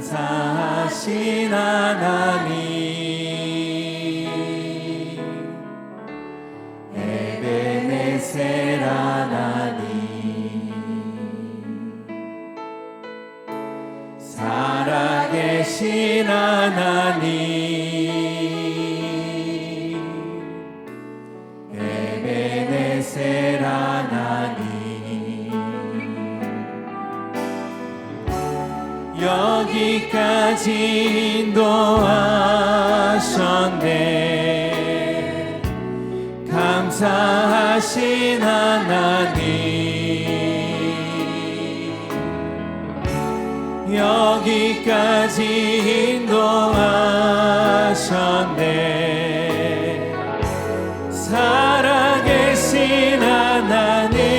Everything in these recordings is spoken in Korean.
감사하신 하나님, 에베네셀 하나님, 살아계신 하나님, 에베네셀 하나님, 여기까지 인도하셨네. 감사하신 하나님, 여기까지 인도하셨네. 살아계신 하나님,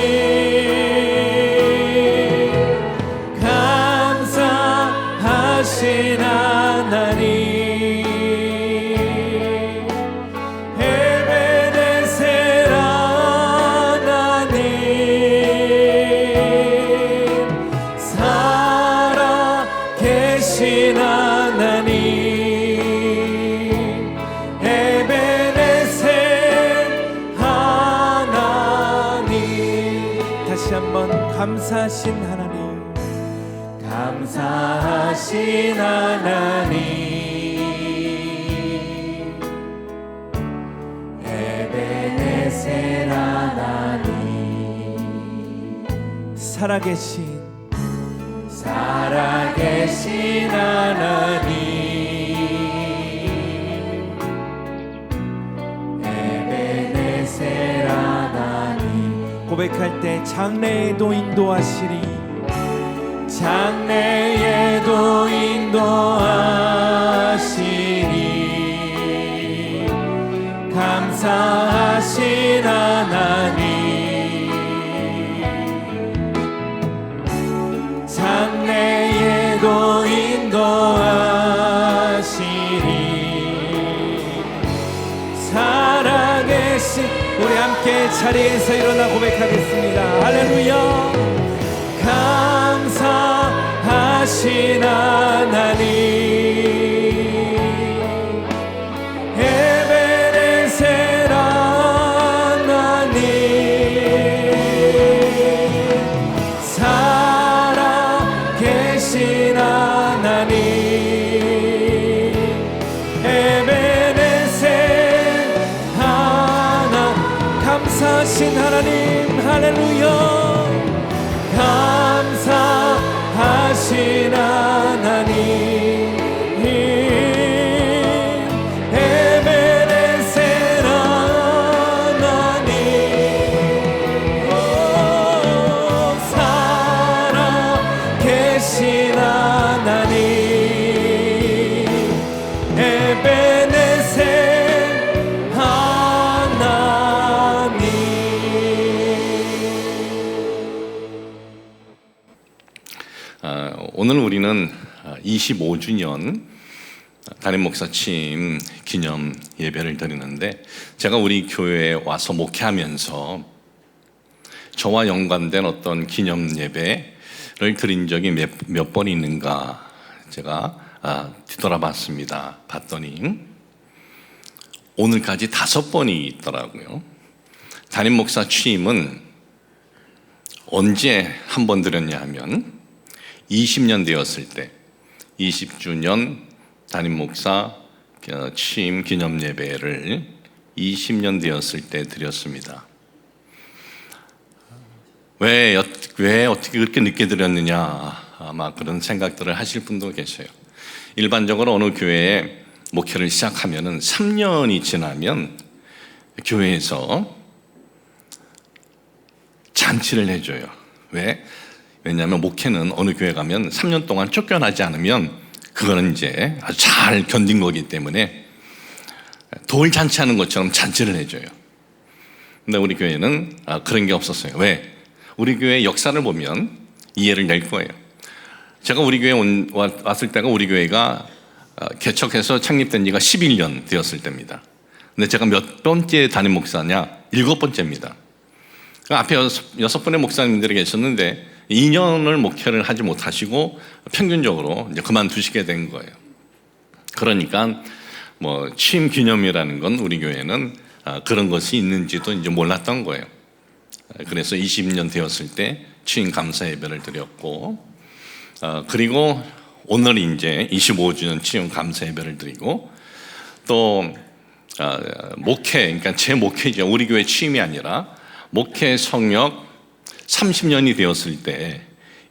하신 하나님, 에베네셀 하나님, 살아계신 하나님, 에베네셀 하나님. 다시 한번 감사하신 하나님, 감사하신 하나님, 에베네셀 하나님, 살아계신 하나님, 에베네셀 하나님. 고백할 때 장래에도 인도하시리, 장래에도 인도하시니, 감사하신 하나님, 장래에도 인도하시니, 살아계신. 우리 함께 자리에서 일어나 고백하겠습니다. 할렐루야. 감사하신 하나님, 에베네셀 하나님, 살아계신 하나님, 에베네셀 하나님. 감사하신 하나님, 할렐루야. 감사하신 하나님, 에베네셀 하나님, 살아계신 하나님, 에베네셀 하나님. 오늘 우리는 25주년 담임 목사 취임 기념 예배를 드리는데, 제가 우리 교회에 와서 목회하면서 저와 연관된 어떤 기념 예배를 드린 적이 몇 번이 있는가 제가 뒤돌아봤습니다. 봤더니 오늘까지 5번이 있더라고요. 담임 목사 취임은 언제 한 번 드렸냐 하면 20년 되었을 때, 20주년 담임 목사 취임 기념 예배를 20년 되었을 때 드렸습니다. 왜 어떻게 그렇게 늦게 드렸느냐, 아마 그런 생각들을 하실 분도 계세요. 일반적으로 어느 교회에 목회를 시작하면은 3년이 지나면 교회에서 잔치를 해줘요. 왜냐하면 목회는 어느 교회 가면 3년 동안 쫓겨나지 않으면 그거는 이제 아주 잘 견딘 거기 때문에 돌 잔치하는 것처럼 잔치를 해줘요. 근데 우리 교회는 그런 게 없었어요. 왜? 우리 교회 역사를 보면 이해를 낼 거예요. 제가 우리 교회에 왔을 때가 우리 교회가 개척해서 창립된 지가 11년 되었을 때입니다. 근데 제가 몇 번째 담임 목사냐? 7번째입니다. 그 앞에 6분의 목사님들이 계셨는데 2년을 목회를 하지 못하시고 평균적으로 이제 그만두시게 된 거예요. 그러니까 뭐 취임 기념이라는 건 우리 교회는 그런 것이 있는지도 이제 몰랐던 거예요. 그래서 20년 되었을 때 취임 감사 예배를 드렸고, 그리고 오늘 이제 25주년 취임 감사 예배를 드리고, 또 목회, 그러니까 제 목회죠. 우리 교회 취임이 아니라 목회 성역 30년이 되었을 때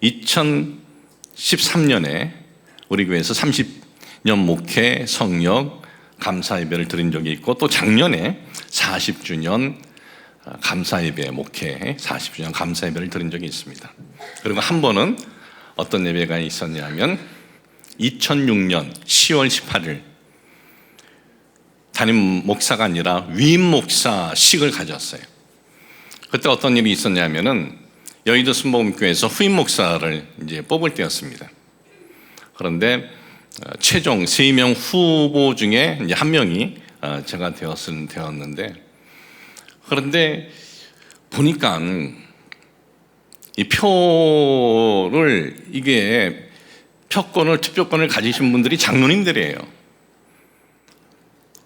2013년에 우리 교회에서 30년 목회 성역 감사 예배를 드린 적이 있고, 또 작년에 40주년 감사 예배 목회 40주년 감사 예배를 드린 적이 있습니다. 그리고 한 번은 어떤 예배가 있었냐면 2006년 10월 18일 담임 목사가 아니라 위임 목사식을 가졌어요. 그때 어떤 일이 있었냐면은 여의도 순복음교회에서 후임 목사를 이제 뽑을 때였습니다. 그런데 최종 3명 후보 중에 이제 한 명이 제가 되었는데, 그런데 보니까 이 표를, 이게 표권을, 투표권을 가지신 분들이 장로님들이에요.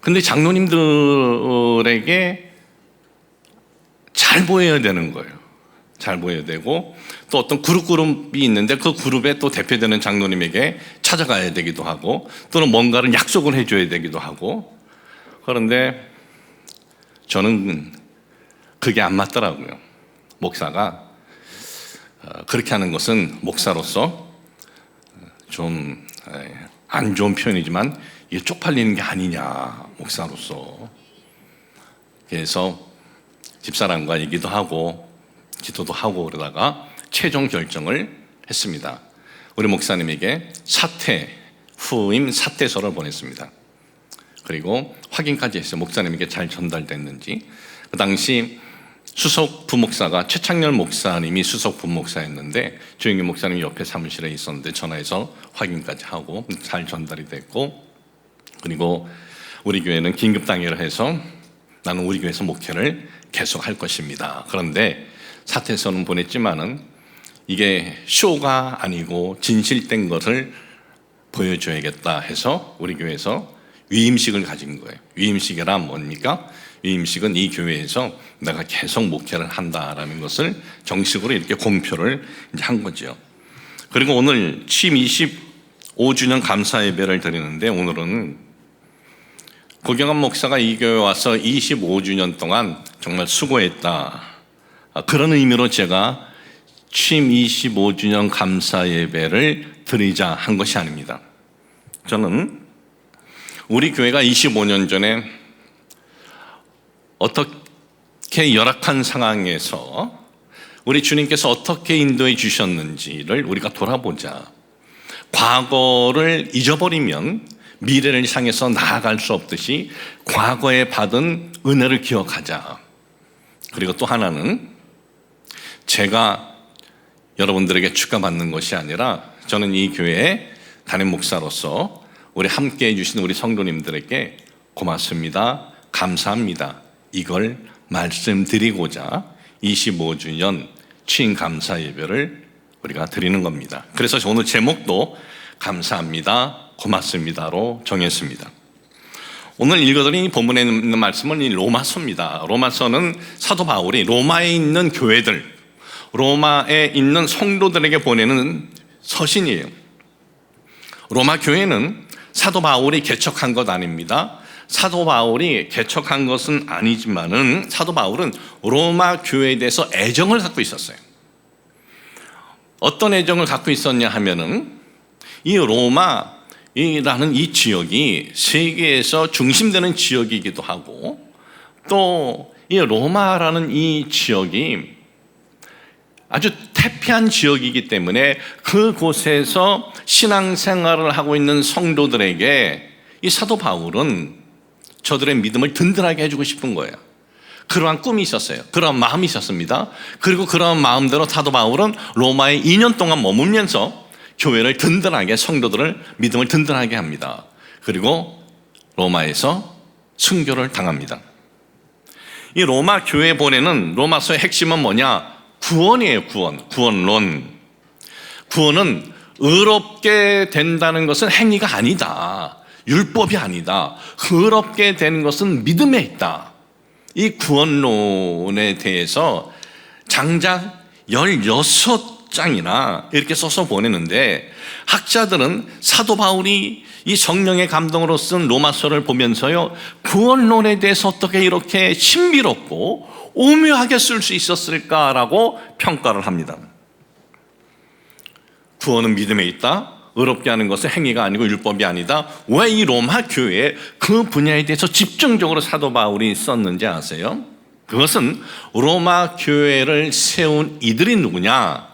근데 장로님들에게 잘 보여야 되는 거예요. 잘 보여야 되고, 또 어떤 그룹이 있는데 그 그룹에 또 대표되는 장로님에게 찾아가야 되기도 하고, 또는 뭔가를 약속을 해줘야 되기도 하고. 그런데 저는 그게 안 맞더라고요. 목사가 그렇게 하는 것은 목사로서 좀 안 좋은 표현이지만 이게 쪽팔리는 게 아니냐, 목사로서. 그래서 집사람과 얘기도 하고 기도도 하고 그러다가 최종 결정을 했습니다. 우리 목사님에게 후임 사퇴서를 보냈습니다. 그리고 확인까지 했어요. 목사님에게 잘 전달됐는지. 그 당시 수석 부목사가 최창렬 목사님이 수석 부목사였는데 조영기 목사님이 옆에 사무실에 있었는데 전화해서 확인까지 하고 잘 전달이 됐고, 그리고 우리 교회는 긴급 당회를 해서 나는 우리 교회에서 목회를 계속할 것입니다. 그런데 사퇴서는 보냈지만은 이게 쇼가 아니고 진실된 것을 보여줘야겠다 해서 우리 교회에서 위임식을 가진 거예요. 위임식이란 뭡니까? 위임식은 이 교회에서 내가 계속 목회를 한다라는 것을 정식으로 이렇게 공표를 이제 한 거죠. 그리고 오늘 취임 25주년 감사 예배를 드리는데, 오늘은 고경환 목사가 이 교회에 와서 25주년 동안 정말 수고했다, 그런 의미로 제가 취임 25주년 감사 예배를 드리자 한 것이 아닙니다. 저는 우리 교회가 25년 전에 어떻게 열악한 상황에서 우리 주님께서 어떻게 인도해 주셨는지를 우리가 돌아보자. 과거를 잊어버리면 미래를 향해서 나아갈 수 없듯이 과거에 받은 은혜를 기억하자. 그리고 또 하나는 제가 여러분들에게 축하받는 것이 아니라 저는 이 교회의 담임 목사로서 우리 함께 해주신 우리 성도님들에게 고맙습니다, 감사합니다, 이걸 말씀드리고자 25주년 취임 감사 예배를 우리가 드리는 겁니다. 그래서 오늘 제목도 감사합니다, 고맙습니다로 정했습니다. 오늘 읽어드린 이 본문에 있는 말씀은 이 로마서입니다. 로마서는 사도 바울이 로마에 있는 교회들, 로마에 있는 성도들에게 보내는 서신이에요. 로마 교회는 사도 바울이 개척한 것 아닙니다. 사도 바울이 개척한 것은 아니지만은 사도 바울은 로마 교회에 대해서 애정을 갖고 있었어요. 어떤 애정을 갖고 있었냐 하면은 이 로마라는 이 지역이 세계에서 중심되는 지역이기도 하고, 또 이 로마라는 이 지역이 아주 태폐한 지역이기 때문에 그곳에서 신앙생활을 하고 있는 성도들에게 이 사도 바울은 저들의 믿음을 든든하게 해주고 싶은 거예요. 그러한 꿈이 있었어요. 그러한 마음이 있었습니다. 그리고 그러한 마음대로 사도 바울은 로마에 2년 동안 머물면서 교회를 든든하게, 성도들을 믿음을 든든하게 합니다. 그리고 로마에서 순교를 당합니다. 이 로마 교회 보내는 로마서의 핵심은 뭐냐? 구원이에요. 구원론. 구원은 의롭게 된다는 것은 행위가 아니다. 율법이 아니다. 의롭게 되는 것은 믿음에 있다. 이 구원론에 대해서 장작 16장이나 이렇게 써서 보내는데, 학자들은 사도 바울이 이 성령의 감동으로 쓴 로마서를 보면서요, 구원론에 대해서 어떻게 이렇게 신비롭고 오묘하게 쓸 수 있었을까라고 평가를 합니다. 구원은 믿음에 있다. 의롭게 하는 것은 행위가 아니고 율법이 아니다. 왜 이 로마 교회에 그 분야에 대해서 집중적으로 사도 바울이 썼는지 아세요? 그것은 로마 교회를 세운 이들이 누구냐?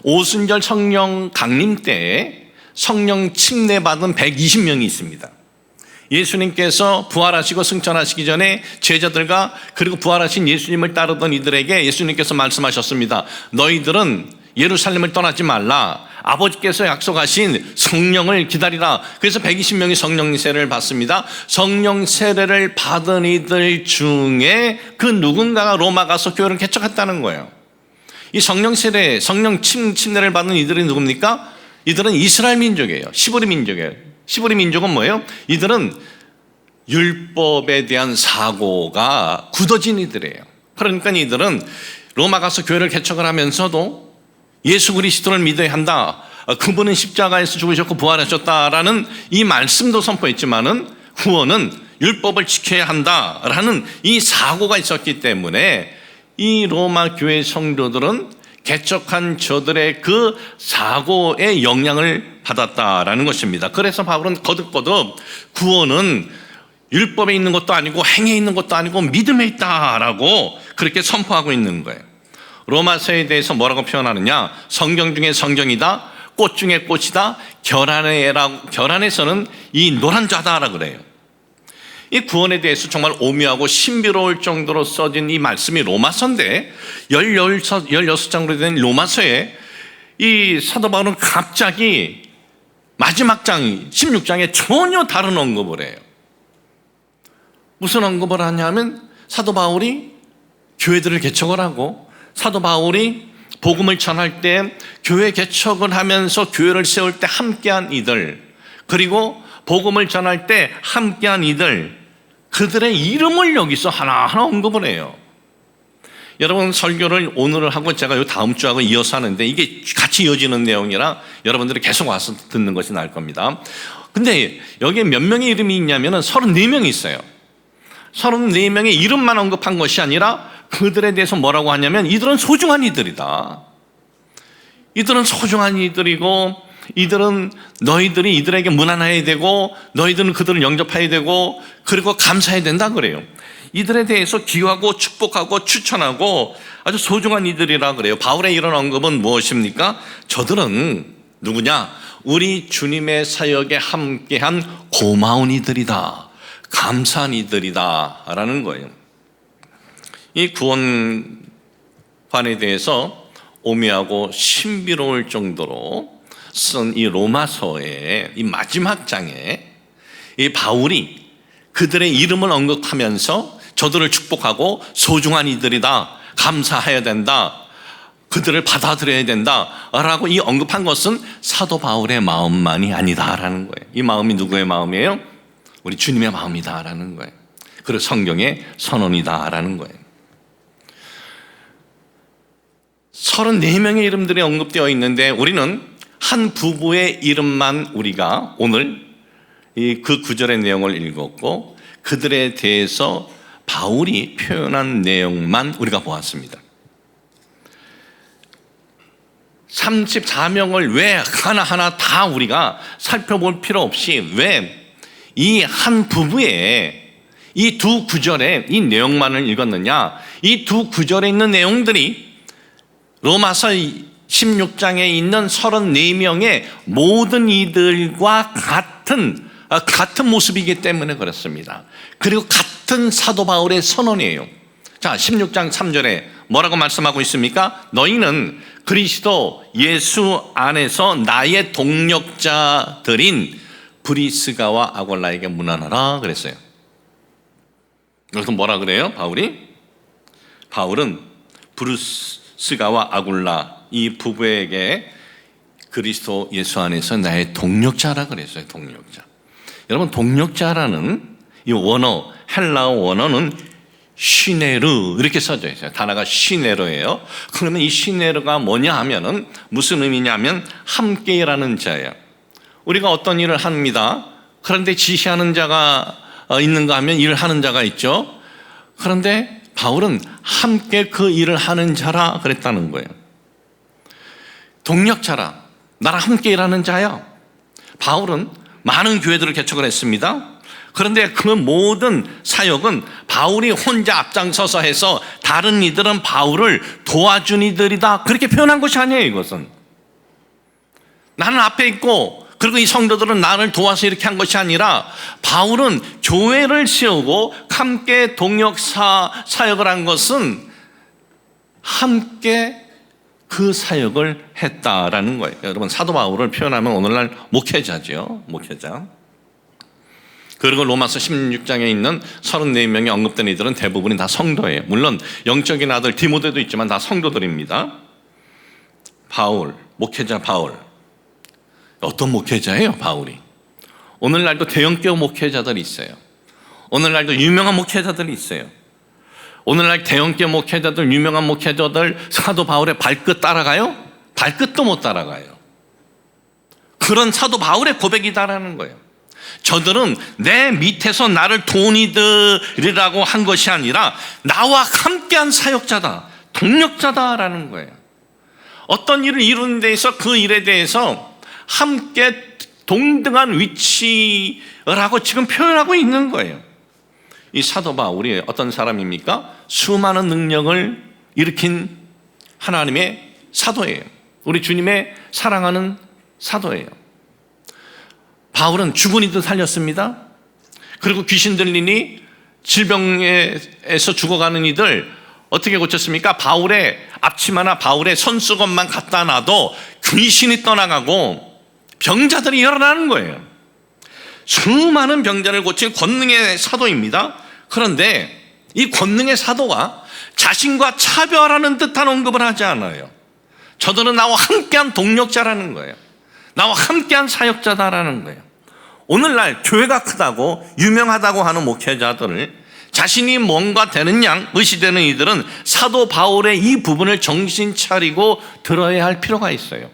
오순절 성령 강림 때에 성령 침례받은 120명이 있습니다. 예수님께서 부활하시고 승천하시기 전에 제자들과 그리고 부활하신 예수님을 따르던 이들에게 예수님께서 말씀하셨습니다. 너희들은 예루살렘을 떠나지 말라. 아버지께서 약속하신 성령을 기다리라. 그래서 120명이 성령 세례를 받습니다. 성령 세례를 받은 이들 중에 그 누군가가 로마 가서 교회를 개척했다는 거예요. 이 성령 세례, 성령 침례를 받은 이들이 누굽니까? 이들은 이스라엘 민족이에요. 시브리 민족이에요. 시브리 민족은 뭐예요? 이들은 율법에 대한 사고가 굳어진 이들이에요. 그러니까 이들은 로마 가서 교회를 개척을 하면서도 예수 그리스도를 믿어야 한다. 그분은 십자가에서 죽으셨고 부활하셨다라는 이 말씀도 선포했지만은 구원은 율법을 지켜야 한다라는 이 사고가 있었기 때문에 이 로마 교회 성도들은 개척한 저들의 그 사고의 영향을 받았다라는 것입니다. 그래서 바울은 거듭거듭 구원은 율법에 있는 것도 아니고 행에 있는 것도 아니고 믿음에 있다라고 그렇게 선포하고 있는 거예요. 로마서에 대해서 뭐라고 표현하느냐? 성경 중에 성경이다, 꽃 중에 꽃이다, 결안에서는 이 노란 자다라고 그래요. 이 구원에 대해서 정말 오묘하고 신비로울 정도로 써진 이 말씀이 로마서인데 16장으로 된 로마서에 이 사도 바울은 갑자기 마지막 장 16장에 전혀 다른 언급을 해요. 무슨 언급을 하냐면 사도 바울이 교회들을 개척을 하고 사도 바울이 복음을 전할 때 교회 개척을 하면서 교회를 세울 때 함께한 이들, 그리고 복음을 전할 때 함께한 이들, 그들의 이름을 여기서 하나하나 언급을 해요. 여러분, 설교를 오늘 하고 제가 요 다음 주하고 이어서 하는데 이게 같이 이어지는 내용이라 여러분들이 계속 와서 듣는 것이 나을 겁니다. 근데 여기에 몇 명의 이름이 있냐면 34명이 있어요. 34명의 이름만 언급한 것이 아니라 그들에 대해서 뭐라고 하냐면 이들은 소중한 이들이다. 이들은 소중한 이들이고 이들은 너희들이 이들에게 문안해야 되고 너희들은 그들을 영접해야 되고 그리고 감사해야 된다 그래요. 이들에 대해서 기여하고 축복하고 추천하고 아주 소중한 이들이라 그래요. 바울의 이런 언급은 무엇입니까? 저들은 누구냐? 우리 주님의 사역에 함께한 고마운 이들이다. 감사한 이들이다 라는 거예요. 이 구원관에 대해서 오묘하고 신비로울 정도로 쓴 이 로마서의 이 마지막 장에 이 바울이 그들의 이름을 언급하면서 저들을 축복하고 소중한 이들이다, 감사해야 된다, 그들을 받아들여야 된다 라고 이 언급한 것은 사도 바울의 마음만이 아니다라는 거예요. 이 마음이 누구의 마음이에요? 우리 주님의 마음이다라는 거예요. 그리고 성경의 선언이다라는 거예요. 34명의 이름들이 언급되어 있는데 우리는 한 부부의 이름만 우리가 오늘 그 구절의 내용을 읽었고 그들에 대해서 바울이 표현한 내용만 우리가 보았습니다. 34명을 왜 하나하나 다 우리가 살펴볼 필요 없이 왜 이 한 부부의 이 두 구절에 이 내용만을 읽었느냐? 이 두 구절에 있는 내용들이 로마서 16장에 있는 34명의 모든 이들과 같은 모습이기 때문에 그렇습니다. 그리고 같은 사도 바울의 선언이에요. 자, 16장 3절에 뭐라고 말씀하고 있습니까? 너희는 그리스도 예수 안에서 나의 동력자들인 브리스가와 아골라에게 문안하라 그랬어요. 그래서 뭐라 그래요? 바울은 브리스가와 아굴라 이 부부에게 그리스도 예수 안에서 나의 동력자라 그랬어요. 동력자. 여러분, 동력자라는 이 원어, 헬라어 원어는 시네르 이렇게 써져 있어요. 단어가 시네르예요. 그러면 이 시네르가 뭐냐 하면은 무슨 의미냐면 함께 일하는 자예요. 우리가 어떤 일을 합니다. 그런데 지시하는 자가 있는가 하면 일을 하는 자가 있죠. 그런데 바울은 함께 그 일을 하는 자라 그랬다는 거예요. 동력자라, 나랑 함께 일하는 자야. 바울은 많은 교회들을 개척을 했습니다. 그런데 그 모든 사역은 바울이 혼자 앞장서서 해서 다른 이들은 바울을 도와준 이들이다, 그렇게 표현한 것이 아니에요. 이것은 나는 앞에 있고 그리고 이 성도들은 나를 도와서 이렇게 한 것이 아니라 바울은 교회를 세우고 함께 동역사역을 한 것은 함께 그 사역을 했다라는 거예요. 여러분, 사도 바울을 표현하면 오늘날 목회자죠. 목회자. 그리고 로마서 16장에 있는 34명이 언급된 이들은 대부분이 다 성도예요. 물론 영적인 아들 디모데도 있지만 다 성도들입니다. 바울, 목회자 바울. 어떤 목회자예요, 바울이? 오늘날도 대형교회 목회자들이 있어요. 오늘날도 유명한 목회자들이 있어요. 오늘날 대형교회 목회자들, 유명한 목회자들 사도 바울의 발끝 따라가요? 발끝도 못 따라가요. 그런 사도 바울의 고백이다라는 거예요. 저들은 내 밑에서 나를 도운 이들이라고 한 것이 아니라 나와 함께한 사역자다, 동력자다라는 거예요. 어떤 일을 이루는 데에서 그 일에 대해서 함께 동등한 위치라고 지금 표현하고 있는 거예요. 이 사도 바울이 어떤 사람입니까? 수많은 능력을 일으킨 하나님의 사도예요. 우리 주님의 사랑하는 사도예요. 바울은 죽은 이들 살렸습니다. 그리고 귀신 들리니 질병에서 죽어가는 이들 어떻게 고쳤습니까? 바울의 앞치마나 바울의 손수건만 갖다 놔도 귀신이 떠나가고 병자들이 일어나는 거예요. 수많은 병자를 고친 권능의 사도입니다. 그런데 이 권능의 사도가 자신과 차별하는 듯한 언급을 하지 않아요. 저들은 나와 함께한 동력자라는 거예요. 나와 함께한 사역자다라는 거예요. 오늘날 교회가 크다고 유명하다고 하는 목회자들을 자신이 뭔가 되는 양 의시되는 이들은 사도 바울의 이 부분을 정신 차리고 들어야 할 필요가 있어요.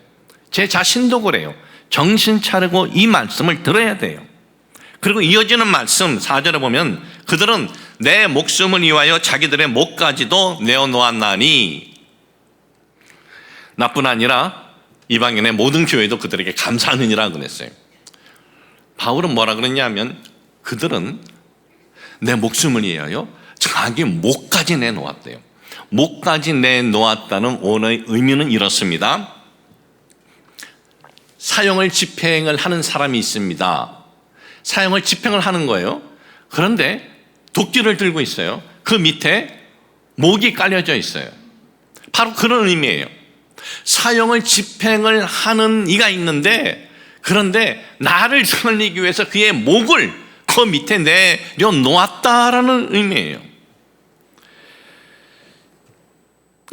제 자신도 그래요. 정신 차리고 이 말씀을 들어야 돼요. 그리고 이어지는 말씀 4절에 보면 그들은 내 목숨을 위하여 자기들의 목까지도 내어놓았나니, 나뿐 아니라 이방인의 모든 교회도 그들에게 감사하느니라 그랬어요. 바울은 뭐라 그랬냐면 그들은 내 목숨을 위하여 자기 목까지 내놓았대요. 목까지 내놓았다는 오늘의 의미는 이렇습니다. 사형을 집행을 하는 사람이 있습니다. 사형을 집행을 하는 거예요. 그런데 도끼를 들고 있어요. 그 밑에 목이 깔려져 있어요. 바로 그런 의미예요. 사형을 집행을 하는 이가 있는데, 그런데 나를 살리기 위해서 그의 목을 그 밑에 내려놓았다라는 의미예요.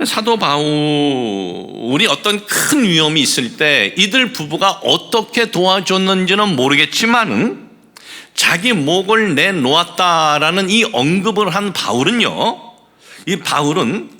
사도 바울이 어떤 큰 위험이 있을 때 이들 부부가 어떻게 도와줬는지는 모르겠지만은 자기 목을 내놓았다라는 이 언급을 한 바울은요, 이 바울은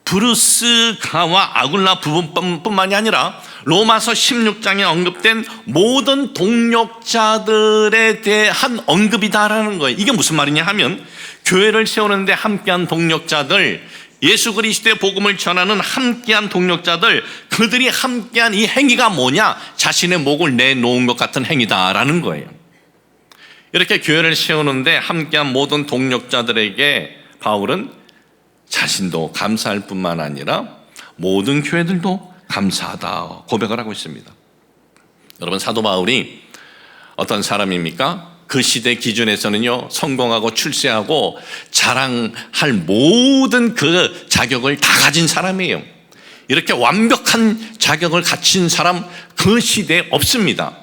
브루스가와 아굴라 부부뿐만이 아니라 로마서 16장에 언급된 모든 동력자들에 대한 언급이다라는 거예요. 이게 무슨 말이냐 하면 교회를 세우는데 함께한 동력자들, 예수 그리스도의 복음을 전하는 함께한 동력자들, 그들이 함께한 이 행위가 뭐냐? 자신의 목을 내놓은 것 같은 행위다라는 거예요. 이렇게 교회를 세우는데 함께한 모든 동력자들에게 바울은 자신도 감사할 뿐만 아니라 모든 교회들도 감사하다 고백을 하고 있습니다. 여러분, 사도 바울이 어떤 사람입니까? 그 시대 기준에서는요, 성공하고 출세하고 자랑할 모든 그 자격을 다 가진 사람이에요. 이렇게 완벽한 자격을 갖춘 사람 그 시대에 없습니다.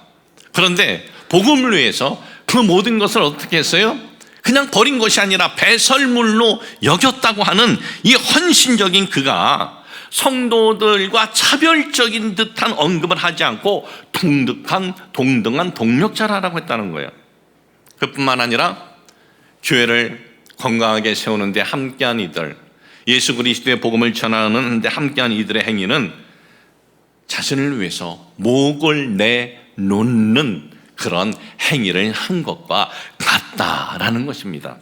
그런데 복음을 위해서 그 모든 것을 어떻게 했어요? 그냥 버린 것이 아니라 배설물로 여겼다고 하는 이 헌신적인 그가 성도들과 차별적인 듯한 언급을 하지 않고 동등한 동력자라고 했다는 거예요. 그뿐만 아니라 교회를 건강하게 세우는 데 함께한 이들, 예수 그리스도의 복음을 전하는 데 함께한 이들의 행위는 자신을 위해서 목을 내놓는 그런 행위를 한 것과 같다라는 것입니다.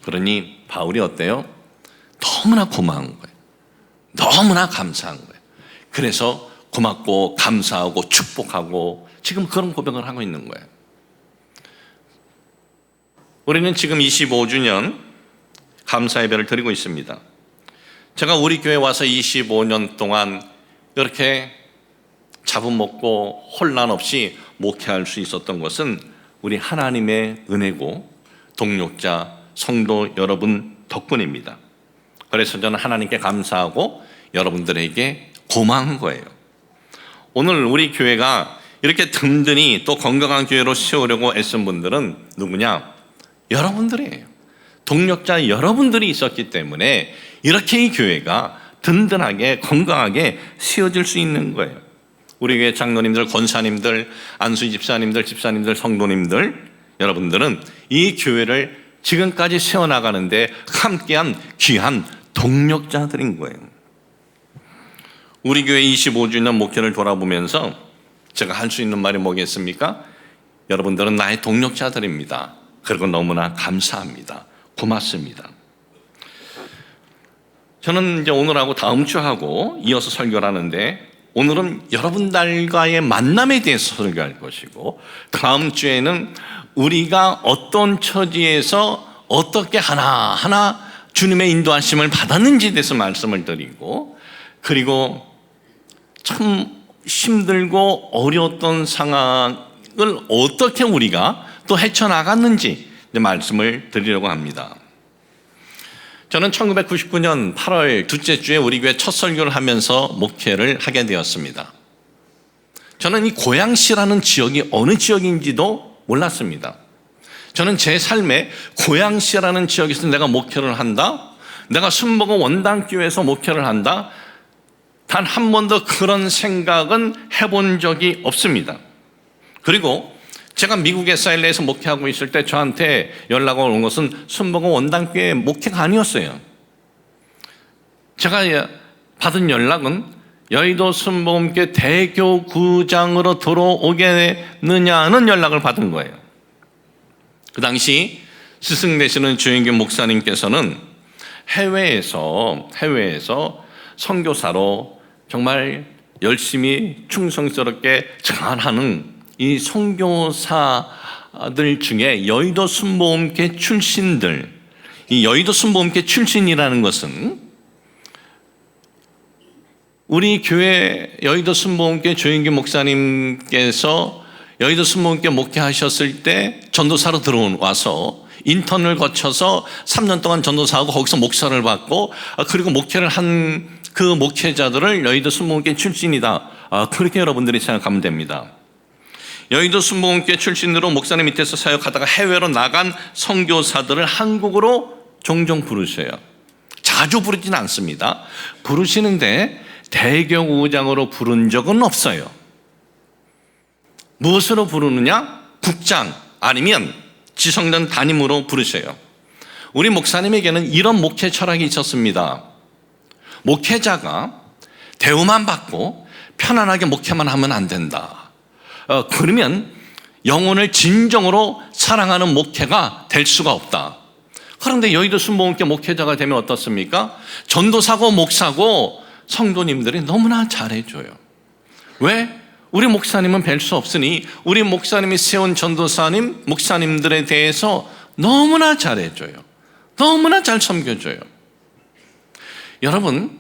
그러니 바울이 어때요? 너무나 고마운 거예요. 너무나 감사한 거예요. 그래서 고맙고 감사하고 축복하고 지금 그런 고백을 하고 있는 거예요. 우리는 지금 25주년 감사 예배를 드리고 있습니다. 제가 우리 교회 와서 25년 동안 이렇게 잡음 먹고 혼란 없이 목회할 수 있었던 것은 우리 하나님의 은혜고 동력자 성도 여러분 덕분입니다. 그래서 저는 하나님께 감사하고 여러분들에게 고마운 거예요. 오늘 우리 교회가 이렇게 든든히 또 건강한 교회로 세우려고 애쓴 분들은 누구냐? 여러분들이에요. 동력자 여러분들이 있었기 때문에 이렇게 이 교회가 든든하게 건강하게 세워질 수 있는 거예요. 우리 교회 장로님들, 권사님들, 안수 집사님들, 성도님들, 여러분들은 이 교회를 지금까지 세워나가는데 함께한 귀한 동력자들인 거예요. 우리 교회 25주년 목회를 돌아보면서 제가 할 수 있는 말이 뭐겠습니까? 여러분들은 나의 동력자들입니다. 그리고 너무나 감사합니다. 고맙습니다. 저는 이제 오늘하고 다음 주하고 이어서 설교를 하는데 오늘은 여러분들과의 만남에 대해서 설교할 것이고 다음 주에는 우리가 어떤 처지에서 어떻게 하나하나 주님의 인도하심을 받았는지에 대해서 말씀을 드리고 그리고 참 힘들고 어려웠던 상황을 어떻게 우리가 또 헤쳐나갔는지 말씀을 드리려고 합니다. 저는 1999년 8월 둘째 주에 우리 교회 첫 설교를 하면서 목회를 하게 되었습니다. 저는 이 고양시라는 지역이 어느 지역인지도 몰랐습니다. 저는 제 삶에 고양시라는 지역에서 내가 목회를 한다, 내가 순복음 원당교회에서 목회를 한다, 단 한 번도 그런 생각은 해본 적이 없습니다. 그리고 제가 미국 SIL에서 목회하고 있을 때 저한테 연락 온 것은 순복음 원당교회 목회가 아니었어요. 제가 받은 연락은 여의도 순복음교회 대교구장으로 들어오겠느냐는 연락을 받은 거예요. 그 당시 스승 되시는 주영균 목사님께서는 해외에서 선교사로 정말 열심히 충성스럽게 전하는 이 선교사들 중에 여의도 순복음교회 출신들, 이 여의도 순복음교회 출신이라는 것은 우리 교회 여의도 순복음교회 조영균 목사님께서 여의도 순복음교회 목회하셨을 때 전도사로 들어와서 인턴을 거쳐서 3년 동안 전도사하고 거기서 목사를 받고 그리고 목회를 한 그 목회자들을 여의도 순복음교회 출신이다. 그렇게 여러분들이 생각하면 됩니다. 여의도 순복음교회 출신으로 목사님 밑에서 사역하다가 해외로 나간 선교사들을 한국으로 종종 부르셔요. 자주 부르지는 않습니다. 부르시는데 대교구장으로 부른 적은 없어요. 무엇으로 부르느냐? 국장 아니면 지성전 담임으로 부르셔요. 우리 목사님에게는 이런 목회 철학이 있었습니다. 목회자가 대우만 받고 편안하게 목회만 하면 안 된다. 그러면 영혼을 진정으로 사랑하는 목회가 될 수가 없다. 그런데 여의도 순복음교회 목회자가 되면 어떻습니까? 전도사고 목사고 성도님들이 너무나 잘해줘요. 왜? 우리 목사님은 뵐 수 없으니 우리 목사님이 세운 전도사님, 목사님들에 대해서 너무나 잘해줘요. 너무나 잘 섬겨줘요. 여러분,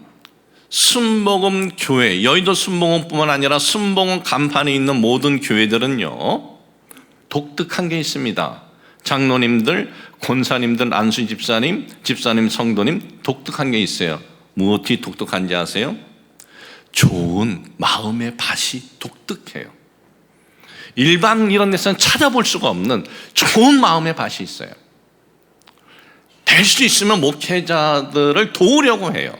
순복음 교회, 여의도 순복음뿐만 아니라 순복음 간판에 있는 모든 교회들은요 독특한 게 있습니다. 장로님들, 권사님들, 안수 집사님, 성도님 독특한 게 있어요. 무엇이 독특한지 아세요? 좋은 마음의 밭이 독특해요. 일반 이런 데서는 찾아볼 수가 없는 좋은 마음의 밭이 있어요. 될 수 있으면 목회자들을 도우려고 해요.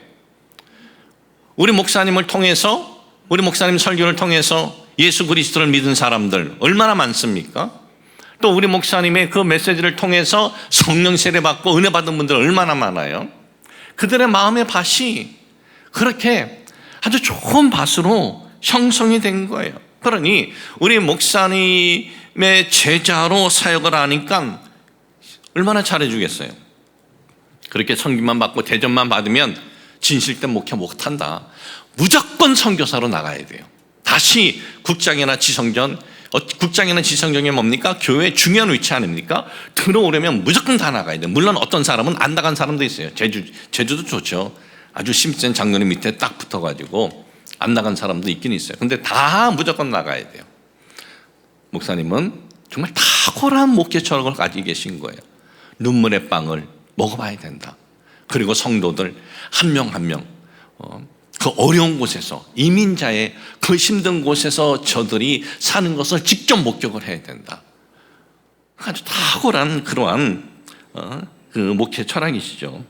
우리 목사님을 통해서, 우리 목사님 설교를 통해서 예수 그리스도를 믿은 사람들 얼마나 많습니까? 또 우리 목사님의 그 메시지를 통해서 성령 세례 받고 은혜 받은 분들 얼마나 많아요? 그들의 마음의 밭이 그렇게 아주 좋은 밭으로 형성이 된 거예요. 그러니 우리 목사님의 제자로 사역을 하니까 얼마나 잘해주겠어요. 그렇게 선교만 받고 대접만 받으면 진실된 목회 못한다. 무조건 선교사로 나가야 돼요. 다시 국장이나 지성전, 국장이나 지성전이 뭡니까? 교회의 중요한 위치 아닙니까? 들어오려면 무조건 다 나가야 돼요. 물론 어떤 사람은 안 나간 사람도 있어요. 제주도 좋죠. 아주 심센 장로님 밑에 딱 붙어가지고 안 나간 사람도 있긴 있어요. 근데 다 무조건 나가야 돼요. 목사님은 정말 탁월한 목회 철학을 가지고 계신 거예요. 눈물의 빵을 먹어봐야 된다. 그리고 성도들 한 명 한 명 그 어려운 곳에서, 이민자의 그 힘든 곳에서 저들이 사는 것을 직접 목격을 해야 된다. 아주 탁월한 그러한 그 목회 철학이시죠.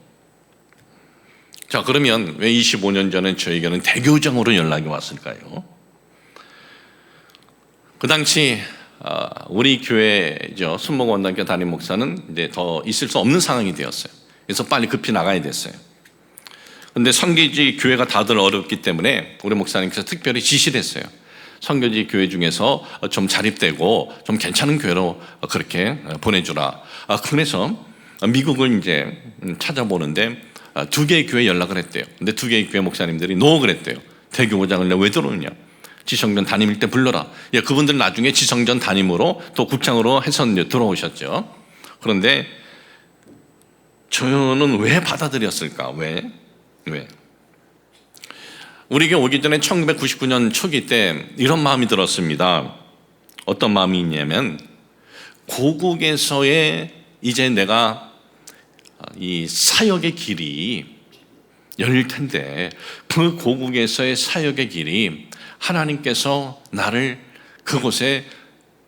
자, 그러면 왜 25년 전에 저에게는 대교장으로 연락이 왔을까요? 그 당시 우리 교회죠, 순복원단교 담임 목사는 이제 더 있을 수 없는 상황이 되었어요. 그래서 빨리 급히 나가야 됐어요. 근데 선교지 교회가 다들 어렵기 때문에 우리 목사님께서 특별히 지시를 했어요. 선교지 교회 중에서 좀 자립되고 좀 괜찮은 교회로 그렇게 보내주라. 그래서 미국을 이제 찾아보는데 2개의 교회 연락을 했대요. 근데 2개의 교회 목사님들이 노 그랬대요. 대교부장을 왜 들어오냐? 지성전 담임일 때 불러라. 예, 그분들 나중에 지성전 담임으로 또 국장으로 해서 들어오셨죠. 그런데 저는 왜 받아들였을까? 왜? 우리에게 오기 전에 1999년 초기 때 이런 마음이 들었습니다. 어떤 마음이 있냐면, 고국에서의 이제 내가 이 사역의 길이 열릴 텐데, 그 고국에서의 사역의 길이 하나님께서 나를 그곳에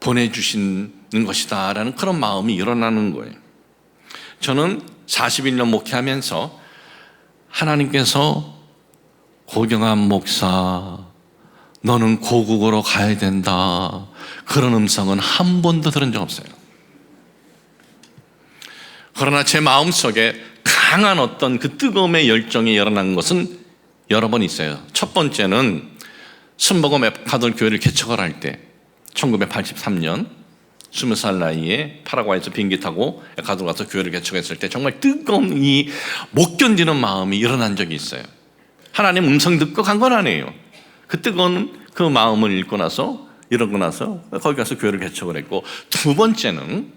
보내주시는 것이다 라는 그런 마음이 일어나는 거예요. 저는 41년 목회하면서 하나님께서 고경한 목사, 너는 고국으로 가야 된다, 그런 음성은 한 번도 들은 적 없어요. 그러나 제 마음속에 강한 어떤 그 뜨거움의 열정이 일어난 것은 여러 번 있어요. 첫 번째는 순복음 에카돌 교회를 개척을 할 때 1983년 20살 나이에 파라과이에서 비행기 타고 에콰도르 가서 교회를 개척했을 때 정말 뜨거운 이 못 견디는 마음이 일어난 적이 있어요. 하나님 음성 듣고 간 건 아니에요. 그 뜨거운 그 마음을 읽고 나서, 이러고 나서 거기 가서 교회를 개척을 했고, 두 번째는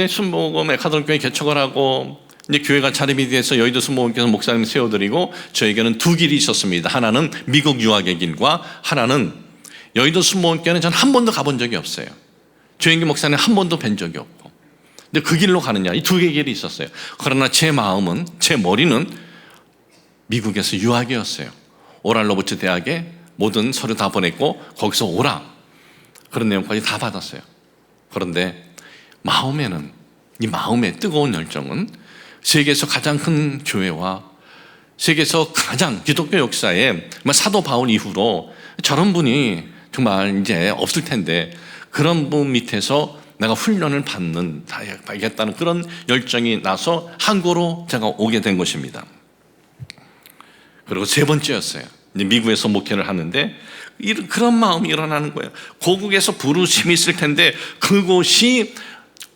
순복음 에콰도르 교회 개척을 하고 이제 교회가 자립이 돼서 여의도 순복음교회 목사님 세워드리고, 저에게는 두 길이 있었습니다. 하나는 미국 유학의 길과 하나는 여의도 순복음교회는 전 한 번도 가본 적이 없어요. 조영기 목사님 한 번도 뵌 적이 없고, 근데 그 길로 가느냐, 이 두 개의 길이 있었어요. 그러나 제 마음은, 제 머리는 미국에서 유학이었어요. 오랄로버트 대학에 모든 서류 다 보냈고 거기서 오라, 그런 내용까지 다 받았어요. 그런데 마음에는, 이 마음의 뜨거운 열정은 세계에서 가장 큰 교회와 세계에서 가장 기독교 역사에 사도 바울 이후로 저런 분이 정말 이제 없을 텐데, 그런 분 밑에서 내가 훈련을 받겠다는 그런 열정이 나서 한국으로 제가 오게 된 것입니다. 그리고 세 번째였어요. 이제 미국에서 목회를 하는데 그런 마음이 일어나는 거예요. 고국에서 부르심이 있을 텐데 그곳이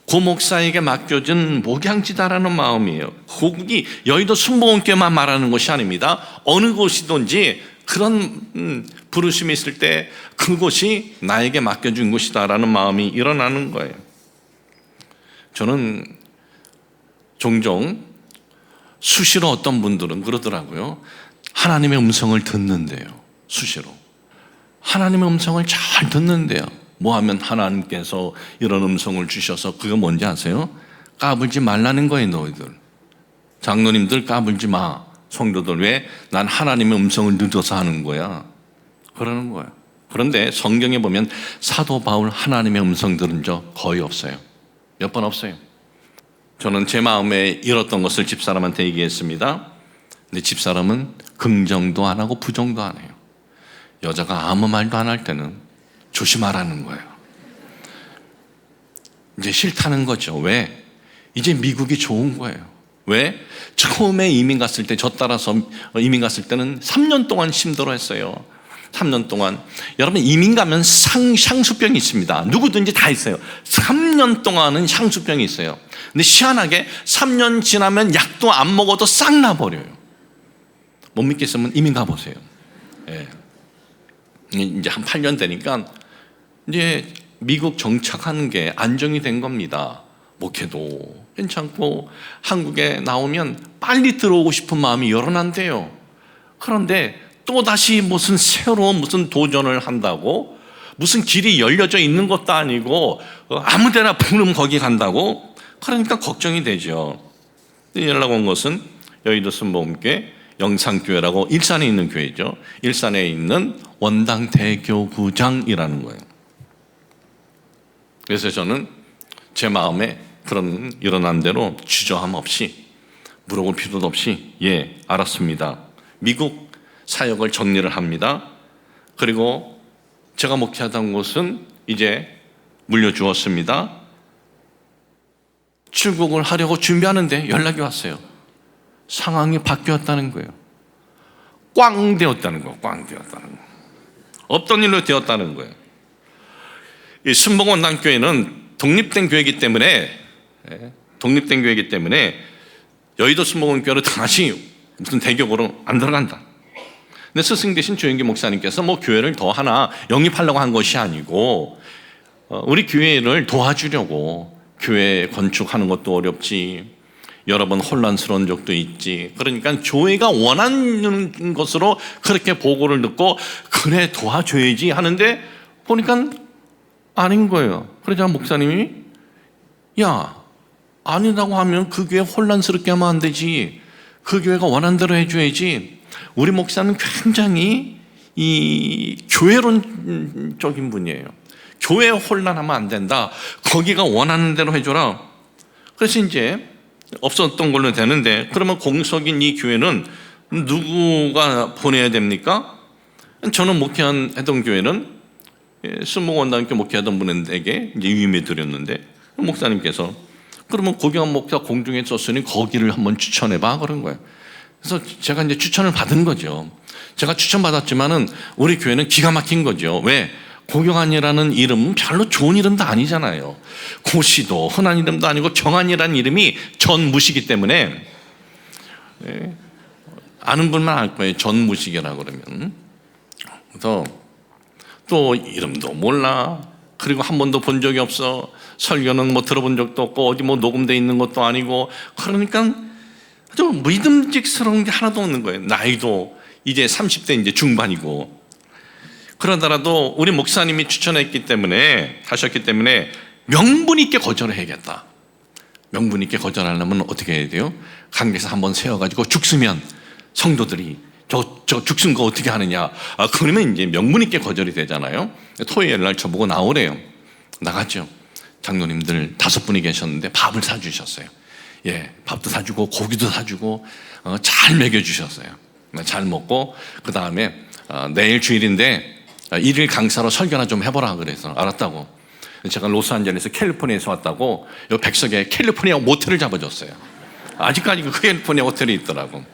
고 목사에게 맡겨진 목양지다라는 마음이에요. 고국이 여의도 순복음교회만 말하는 것이 아닙니다. 어느 곳이든지 그런 부르심이 있을 때 그곳이 나에게 맡겨준 곳이다라는 마음이 일어나는 거예요. 저는 종종 수시로 어떤 분들은 그러더라고요. 하나님의 음성을 듣는데요. 수시로 하나님의 음성을 잘 듣는데요. 뭐 하면 하나님께서 이런 음성을 주셔서, 그게 뭔지 아세요? 까불지 말라는 거예요. 너희들 장로님들 까불지 마. 성도들 왜 난 하나님의 음성을 늦어서 하는 거야, 그러는 거야. 그런데 성경에 보면 사도 바울 하나님의 음성 들은 적 거의 없어요. 몇 번 없어요. 저는 제 마음에 잃었던 것을 집사람한테 얘기했습니다. 근데 집사람은 긍정도 안 하고 부정도 안 해요. 여자가 아무 말도 안 할 때는 조심하라는 거예요. 이제 싫다는 거죠. 왜? 이제 미국이 좋은 거예요. 왜? 처음에 이민 갔을 때, 저 따라서 이민 갔을 때는 3년 동안 힘들어했어요. 3년 동안. 여러분, 이민 가면 향수병이 있습니다. 누구든지 다 있어요. 3년 동안은 향수병이 있어요. 근데 희한하게 3년 지나면 약도 안 먹어도 싹 나버려요. 못 믿겠으면 이민 가보세요. 예. 이제 한 8년 되니까 이제 미국 정착하는 게 안정이 된 겁니다. 목회도 괜찮고 한국에 나오면 빨리 들어오고 싶은 마음이 열어난대요. 그런데 또다시 무슨 도전을 한다고, 무슨 길이 열려져 있는 것도 아니고 아무데나 부르면 거기 간다고, 그러니까 걱정이 되죠. 연락 온 것은 여의도 순복음교회 영상교회라고 일산에 있는 교회죠. 일산에 있는 원당 대교구장이라는 거예요. 그래서 저는 제 마음에 그런 일어난 대로 주저함 없이, 물어볼 필요도 없이 알았습니다. 미국 사역을 정리를 합니다. 그리고 제가 목회하던 곳은 이제 물려주었습니다. 출국을 하려고 준비하는데 연락이 왔어요. 상황이 바뀌었다는 거예요. 꽝 되었다는 거예요. 꽝 되었다는 거예요. 없던 일로 되었다는 거예요. 이 순복음원당교회는 독립된 교회이기 때문에 여의도 순복음교회로 다시 무슨 대교구로 안 들어간다. 근데 스승 되신 조영기 목사님께서 교회를 더 하나 영입하려고 한 것이 아니고, 우리 교회를 도와주려고, 교회 건축하는 것도 어렵지, 여러 번 혼란스러운 적도 있지, 그러니까 교회가 원하는 것으로 그렇게 보고를 듣고 그래 도와줘야지 하는데 보니까 아닌 거예요. 그러자 목사님이 아니라고 하면 그 교회 혼란스럽게 하면 안 되지, 그 교회가 원하는 대로 해줘야지. 우리 목사는 굉장히 이 교회론적인 분이에요. 교회 혼란하면 안 된다, 거기가 원하는 대로 해줘라. 그래서 이제 없었던 걸로 되는데, 그러면 공석인 이 교회는 누구가 보내야 됩니까? 저는 목회했던 교회는 순복음원당교회 목회하던 분에게 이제 위임해 드렸는데, 목사님께서 그러면 고경환 목사 공중에 썼으니 거기를 한번 추천해봐 그런 거예요. 그래서 제가 이제 추천을 받은 거죠. 제가 추천받았지만은 우리 교회는 기가 막힌 거죠. 왜? 고경환이라는 이름은 별로 좋은 이름도 아니잖아요. 고시도 흔한 이름도 아니고 경환이라는 이름이 전무시기 때문에, 아는 분만 알 거예요. 전무식이라고 그러면. 그래서 또 이름도 몰라. 그리고 한 번도 본 적이 없어. 설교는 들어본 적도 없고 어디 녹음돼 있는 것도 아니고, 그러니까 아주 믿음직스러운 게 하나도 없는 거예요. 나이도 이제 30대 이제 중반이고. 그러더라도 우리 목사님이 하셨기 때문에 명분 있게 거절을 해야겠다. 명분 있게 거절하려면 어떻게 해야 돼요? 강에서 한번 세워가지고 죽으면 성도들이 저 죽순 거 어떻게 하느냐. 그러면 이제 명분 있게 거절이 되잖아요. 토요일 날 저보고 나오래요. 나갔죠. 장로님들 5분이 계셨는데 밥을 사주셨어요. 밥도 사주고 고기도 사주고 잘 먹여주셨어요. 잘 먹고, 그 다음에 내일 주일인데 일일 강사로 설교나 좀 해보라 그래서 알았다고. 제가 로스안젤레스 캘리포니아에서 왔다고 요 백석에 캘리포니아 모텔을 잡아줬어요. 아직까지 그 캘리포니아 호텔이 있더라고.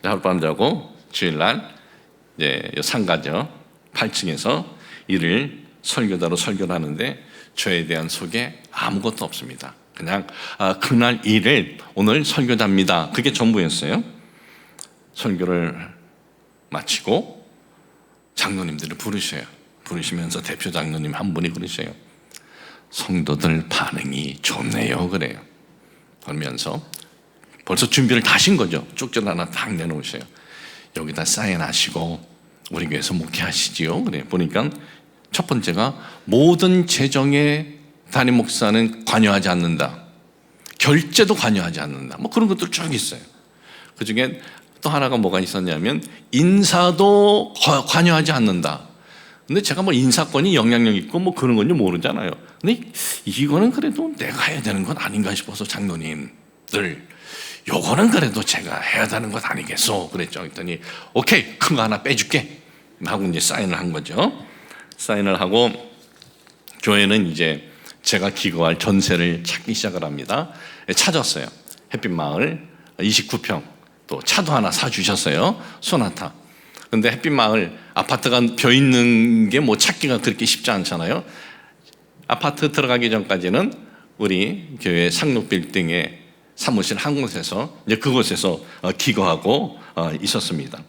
하룻밤 자고 주일날 상가죠 8층에서 일일 설교자로 설교를 하는데 저에 대한 소개 아무것도 없습니다. 그냥 그날 일을 오늘 설교자입니다, 그게 전부였어요. 설교를 마치고 장로님들을 부르시면서 대표 장로님 한 분이 그러셔요. 성도들 반응이 좋네요 그래요. 그러면서 벌써 준비를 다 하신 거죠. 쪽지 하나 딱 내놓으셔요. 여기다 사인하시고 우리 교회에서 목회하시지요 그래. 보니까 첫 번째가 모든 재정에 담임 목사는 관여하지 않는다, 결제도 관여하지 않는다, 그런 것들 쭉 있어요. 그 중에 또 하나가 뭐가 있었냐면 인사도 관여하지 않는다. 근데 제가 인사권이 영향력 있고 그런 건지 모르잖아요. 근데 이거는 그래도 내가 해야 되는 건 아닌가 싶어서 장로님들 요거는 그래도 제가 해야 되는 것 아니겠소? 그랬죠. 그랬더니 오케이, 큰 거 하나 빼줄게 하고 이제 사인을 한 거죠. 사인을 하고 교회는 이제 제가 기거할 전세를 찾기 시작을 합니다. 찾았어요. 햇빛마을 29평, 또 차도 하나 사주셨어요. 소나타. 근데 햇빛마을 아파트가 벼 있는 게 뭐 찾기가 그렇게 쉽지 않잖아요. 아파트 들어가기 전까지는 우리 교회 상록빌딩의 사무실 한 곳에서 이제 그곳에서 기거하고 있었습니다.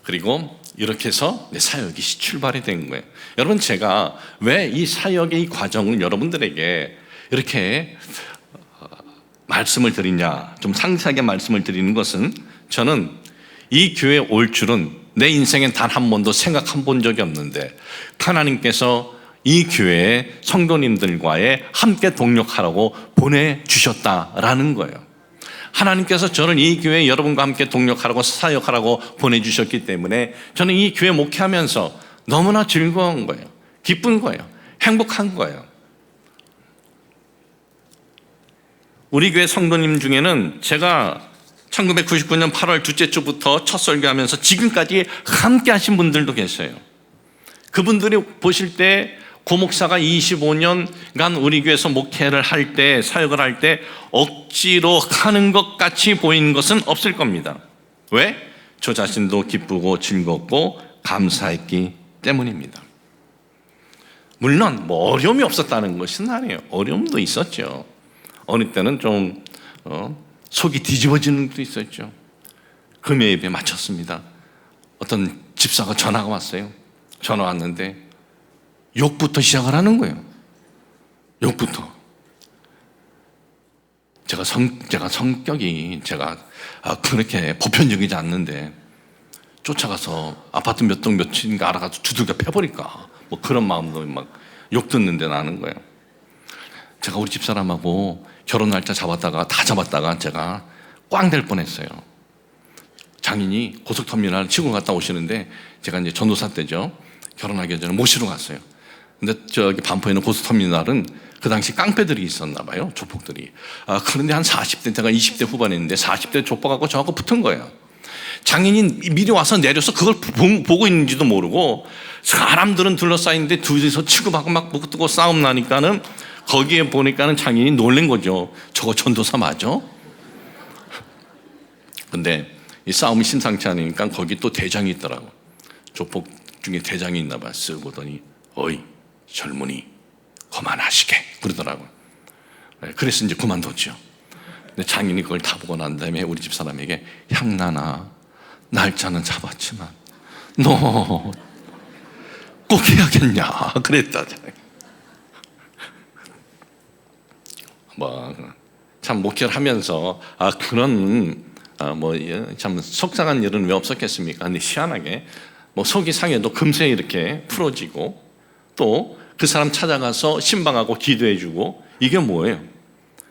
그리고 이렇게 해서 사역이 출발이 된 거예요. 여러분, 제가 왜 이 사역의 이 과정을 여러분들에게 이렇게 말씀을 드리냐, 좀 상세하게 말씀을 드리는 것은, 저는 이 교회에 올 줄은 내 인생엔 단 한 번도 생각 본 적이 없는데 하나님께서 이 교회의 성도님들과의 함께 동력하라고 보내주셨다라는 거예요. 하나님께서 저를 이 교회 여러분과 함께 동력하라고 사역하라고 보내주셨기 때문에 저는 이 교회 목회하면서 너무나 즐거운 거예요. 기쁜 거예요. 행복한 거예요. 우리 교회 성도님 중에는 제가 1999년 8월 둘째 주부터 첫 설교하면서 지금까지 함께 하신 분들도 계세요. 그분들이 보실 때 고 목사가 25년간 우리 교회에서 목회를 할 때, 사역을 할 때 억지로 하는 것 같이 보이는 것은 없을 겁니다. 왜? 저 자신도 기쁘고 즐겁고 감사했기 때문입니다. 물론 뭐 어려움이 없었다는 것은 아니에요. 어려움도 있었죠. 어느 때는 좀 속이 뒤집어지는 것도 있었죠. 금요 예배 마쳤습니다. 어떤 집사가 전화가 왔어요. 전화 왔는데 욕부터 시작을 하는 거예요. 욕부터. 제가 성격이 그렇게 보편적이지 않는데 쫓아가서 아파트 몇 동 몇인가 알아가서 두들겨 패버릴까, 뭐 그런 마음도 막 욕 듣는데 나는 거예요. 제가 우리 집사람하고 결혼 날짜 다 잡았다가 제가 꽝 될 뻔했어요. 장인이 고속터미널 치고 갔다 오시는데 제가 이제 전도사 때죠. 결혼하기 전에 모시러 갔어요. 근데 저기 반포에 있는 고속터미널은 그 당시 깡패들이 있었나 봐요. 조폭들이. 그런데 한 40대, 제가 20대 후반이었는데 40대 조폭하고 저하고 붙은 거예요. 장인이 미리 와서 내려서 그걸 보고 있는지도 모르고 사람들은 둘러싸이는데 둘이서 취급하고 막 붙고 싸움 나니까는 거기에 보니까는 장인이 놀란 거죠. 저거 전도사 맞아? 근데 이 싸움이 심상치 않으니까 거기 또 대장이 있더라고. 조폭 중에 대장이 있나 봐. 쓱 보더니 어이 젊은이 그만하시게 그러더라고요. 그래서 이제 그만뒀죠. 근데 장인이 그걸 다 보고 난 다음에 우리 집 사람에게 향나나 날짜는 잡았지만 너 꼭 해야겠냐 그랬다잖아요. 뭐 참 목회를 하면서 그런 참 속상한 일은 왜 없었겠습니까? 근데 희한하게 뭐 속이 상해도 금세 이렇게 풀어지고 또 그 사람 찾아가서 신방하고 기도해주고, 이게 뭐예요?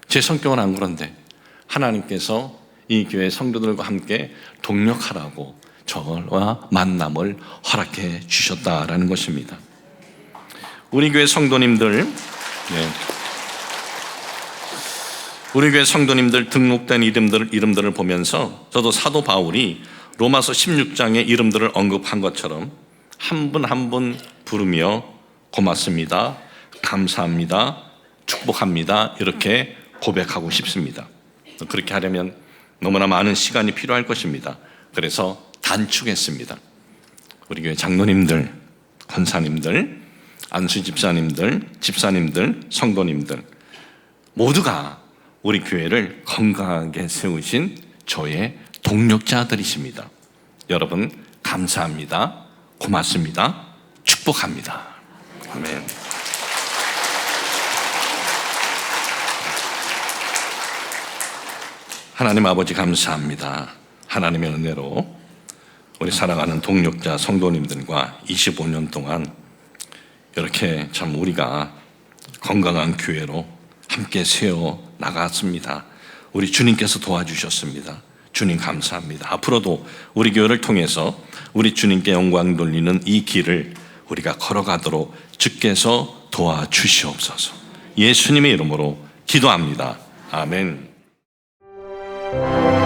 제 성격은 안 그런데 하나님께서 이 교회 성도들과 함께 동력하라고 저와 만남을 허락해 주셨다라는 것입니다. 우리 교회 성도님들, 우리 교회 성도님들 등록된 이름들을 보면서 저도 사도 바울이 로마서 16장의 이름들을 언급한 것처럼 한 분 한 분 부르며 고맙습니다, 감사합니다, 축복합니다 이렇게 고백하고 싶습니다. 그렇게 하려면 너무나 많은 시간이 필요할 것입니다. 그래서 단축했습니다. 우리 교회 장로님들, 권사님들, 안수 집사님들, 성도님들 모두가 우리 교회를 건강하게 세우신 저의 동력자들이십니다. 여러분 감사합니다, 고맙습니다, 축복합니다. 아멘. 하나님 아버지 감사합니다. 하나님의 은혜로 우리 사랑하는 동력자 성도님들과 25년 동안 이렇게 참 우리가 건강한 교회로 함께 세워 나갔습니다. 우리 주님께서 도와주셨습니다. 주님 감사합니다. 앞으로도 우리 교회를 통해서 우리 주님께 영광 돌리는 이 길을 우리가 걸어가도록 주께서 도와주시옵소서. 예수님의 이름으로 기도합니다. 아멘. 감사합니다.